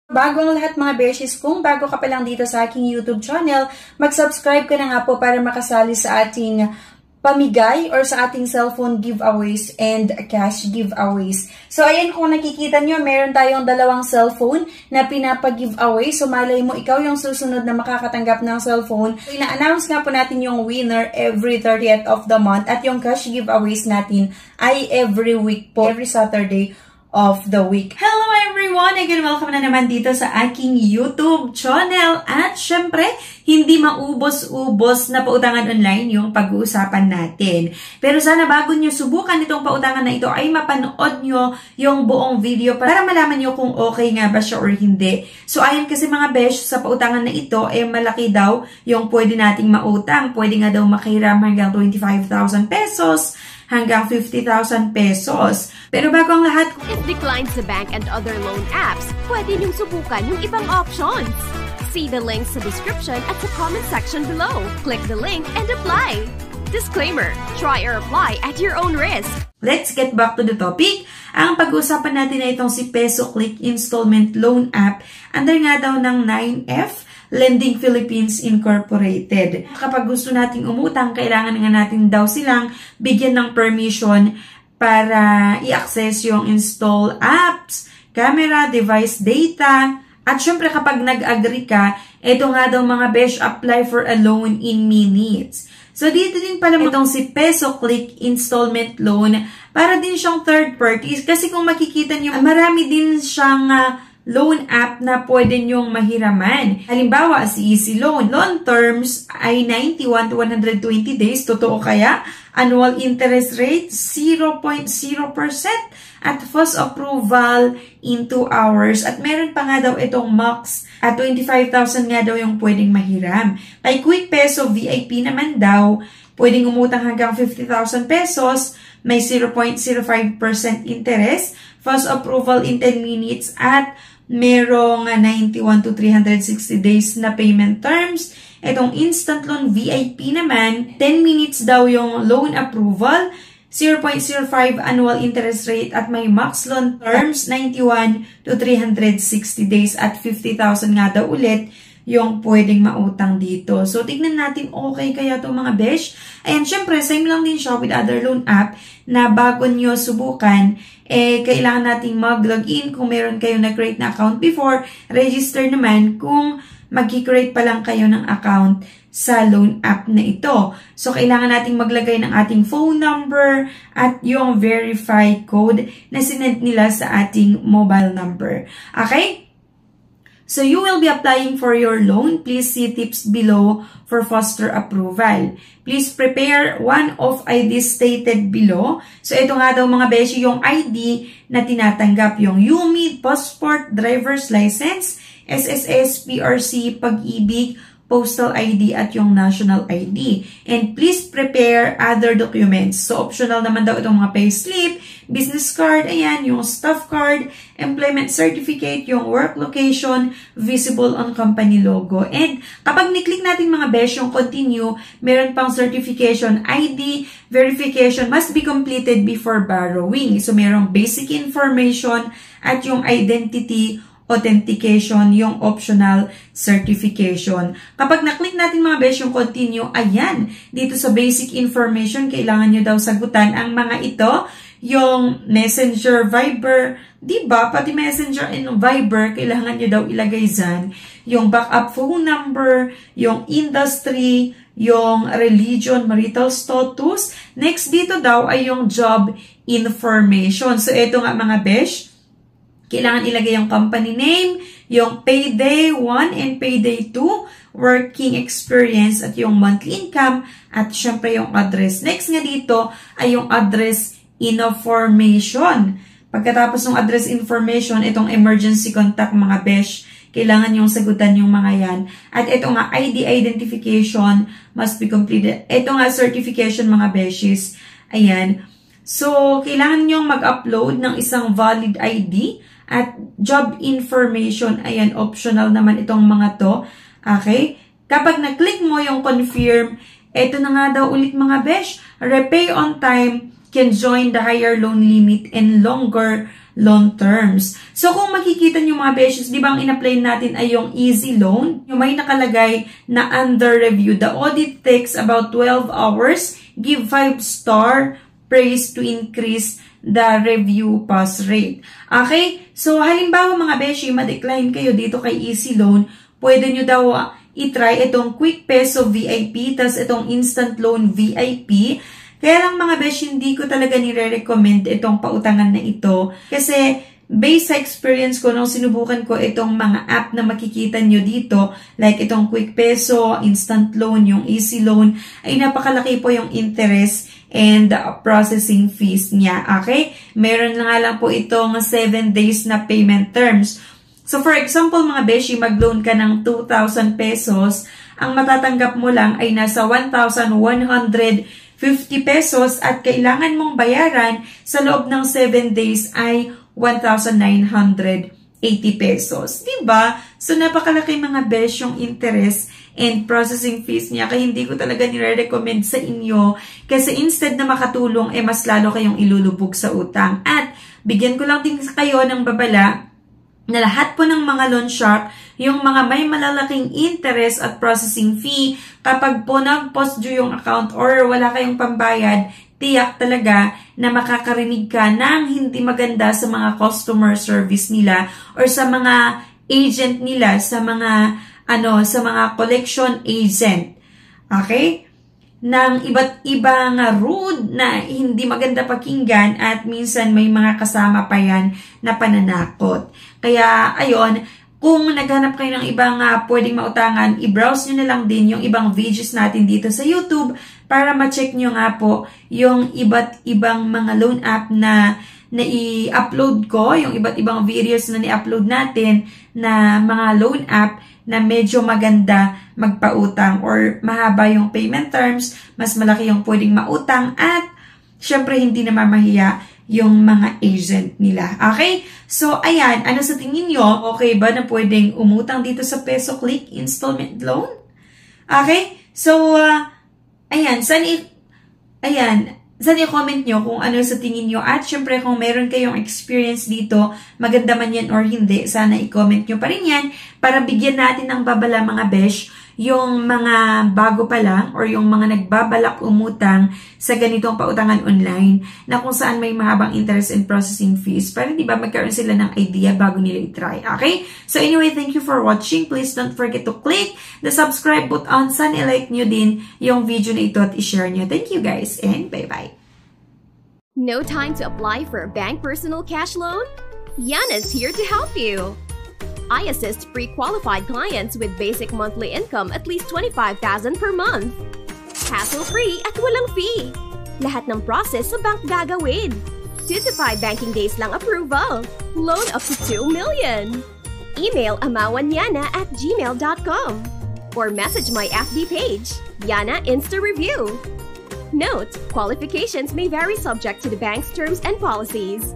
Bago ang lahat mga beshies, kung bago ka pa lang dito sa aking YouTube channel, mag-subscribe ka na nga po para makasali sa ating pamigay or sa ating cellphone giveaways and cash giveaways. So, ayan, kung nakikita nyo, meron tayong dalawang cellphone na pinapag-giveaway. So, malay mo, ikaw yung susunod na makakatanggap ng cellphone. So, ina-announce nga po natin yung winner every 30th of the month at yung cash giveaways natin ay every week po, every Saturday of the week. Hello everyone! Again, welcome na naman dito sa aking YouTube channel. At syempre, hindi maubos-ubos na pautangan online yung pag-uusapan natin. Pero sana bago nyo subukan itong pautangan na ito ay mapanood nyo yung buong video para malaman nyo kung okay nga ba siya or hindi. So ayon kasi mga besh, sa pautangan na ito, malaki daw yung pwede nating mautang. Pwede nga daw makahiram hanggang 25,000 pesos. Hanggang 50,000 pesos. Pero bago ang lahat, if declined sa bank and other loan apps, pwede niyong subukan yung ibang options. See the links sa description at sa comment section below. Click the link and apply. Disclaimer, try or apply at your own risk. Let's get back to the topic. Ang pag-uusapan natin na itong si PesoClick Installment Loan App. Under nga daw ng 9F, Lending Philippines Incorporated. Kapag gusto nating umutang, kailangan nga natin daw silang bigyan ng permission para i-access yung install apps, camera, device data, at syempre kapag nag-agree ka, ito nga daw mga besh, apply for a loan in minutes. So dito din pala itong si PesoClick Installment Loan, para din siyang third parties kasi kung makikita nyo, marami din siyang loan app na pwede nyong mahiraman. Halimbawa, si Easy Loan. Loan terms ay 91 to 120 days. Totoo kaya? Annual interest rate, 0.0%. At fast approval in 2 hours. At meron pa nga daw itong max at 25,000 nga daw yung pwedeng mahiram. Kay Quick Peso VIP naman daw, pwedeng umutang hanggang 50,000 pesos. May 0.05% interest. Fast approval in 10 minutes at merong 91 to 360 days na payment terms. Itong instant loan VIP naman, 10 minutes daw yung loan approval, 0.05 annual interest rate at may max loan terms, 91 to 360 days at 50,000 nga daw ulit yung pwedeng mautang dito. So, tignan natin okay kaya itong mga besh. Ayan, syempre, same lang din siya with other loan app na bago nyo subukan, kailangan nating mag-login kung meron kayo na-create na account before. Register naman kung mag-create pa lang kayo ng account sa loan app na ito. So, kailangan nating maglagay ng ating phone number at yung verified code na sinend nila sa ating mobile number. Okay? So, you will be applying for your loan. Please see tips below for faster approval. Please prepare one of IDs stated below. So, ito nga daw mga beshi yung ID na tinatanggap. Yung UMID, Passport, Driver's License, SSS, PRC, Pag-ibig, Postal ID at yung National ID. And please prepare other documents. So, optional naman daw itong mga payslip, business card, ayan, yung staff card, employment certificate, yung work location, visible on company logo. And kapag ni-click natin mga besh, yung continue, meron pang certification, ID, verification must be completed before borrowing. So, merong basic information at yung identity authentication, yung optional certification. Kapag na-click natin mga besh yung continue, ayan, dito sa basic information, kailangan nyo daw sagutan ang mga ito, yung Messenger, Viber, diba? Pati Messenger and Viber, kailangan nyo daw ilagay dyan. Yung backup phone number, yung industry, yung religion, marital status. Next dito daw ay yung job information. So, ito nga mga besh, kailangan ilagay yung company name, yung payday 1 and payday 2, working experience at yung monthly income, at syempre yung address. Next nga dito ay yung address information. Pagkatapos ng address information, itong emergency contact mga besh, kailangan yung sagutan yung mga yan. At ito nga, ID identification must be completed. Ito nga, certification mga beshes. Ayan. So, kailangan nyong mag-upload ng isang valid ID at job information. Ayan, optional naman itong mga to. Okay? Kapag na-click mo yung confirm, ito na nga daw ulit mga besh, repay on time can join the higher loan limit and longer loan terms. So, kung makikita nyo mga beshes, di ba ang in-apply natin ay yung easy loan? Yung may nakalagay na under review. The audit takes about 12 hours. Give 5-star praise to increase the review pass rate. Okay? So, halimbawa mga beshi, ma-decline kayo dito kay easy loan, pwede nyo daw i-try itong Quick Peso VIP, tas itong Instant Loan VIP. Kaya lang mga besh, hindi ko talaga nire-recommend itong pautangan na ito. Kasi, based sa experience ko, nung sinubukan ko itong mga app na makikita nyo dito, like itong Quick Peso, Instant Loan, yung Easy Loan, ay napakalaki po yung interest and processing fees niya. Okay? Meron nga lang po itong 7 days na payment terms. So, for example, mga beshi, mag-loan ka ng 2,000 pesos, ang matatanggap mo lang ay nasa 1,150 pesos at kailangan mong bayaran sa loob ng 7 days ay 1,980 pesos. Diba? So, napakalaki mga besh yung interest and processing fees niya. Kaya hindi ko talaga nire-recommend sa inyo kasi instead na makatulong, mas lalo kayong ilulubog sa utang. At bigyan ko lang din kayo ng babala na lahat po ng mga loan shark, yung mga may malalaking interest at processing fee, kapag po nag-post due yung account or wala kayong pambayad, tiyak talaga na makakarinig ka ng hindi maganda sa mga customer service nila or sa mga agent nila, sa mga collection agent. Okay? Ng iba't ibang rude na hindi maganda pakinggan at minsan may mga kasama pa yan na pananakot. Kaya, ayun, kung naghanap kayo ng ibang pwedeng mautangan, i-browse nyo na lang din yung ibang videos natin dito sa YouTube para ma-check nyo nga po yung iba't ibang mga loan app na i-upload ko, yung iba't ibang videos na ni-upload natin na mga loan app na medyo maganda magpautang or mahaba yung payment terms, mas malaki yung pwedeng mautang at syempre hindi na mamahiya yung mga agent nila. Okay? So, ayan. Ano sa tingin nyo? Okay ba na pwedeng umutang dito sa Peso Click Installment Loan? Okay? So, ayan. Saan i-comment nyo kung ano sa tingin nyo. At syempre, kung meron kayong experience dito, maganda man yan or hindi, sana i-comment nyo pa rin yan para bigyan natin ng babala mga besh yung mga bago pa lang or yung mga nagbabalak umutang sa ganitong pautangan online na kung saan may mahabang interest and processing fees para diba magkaroon sila ng idea bago nila i-try. Okay? So anyway, thank you for watching. Please don't forget to click the subscribe button. Sana i-like nyo din yung video na ito at i-share nyo. Thank you guys and bye-bye. No time to apply for a bank personal cash loan? Yana's here to help you. I assist pre-qualified clients with basic monthly income at least 25,000 per month. Hassle-free at walang fee. Lahat ng process sa bank gagawin. 2 to 5 banking days lang approval. Loan up to 2 million. Email amawanyana@gmail.com or message my FB page, Yana Insta Review. Note, qualifications may vary subject to the bank's terms and policies.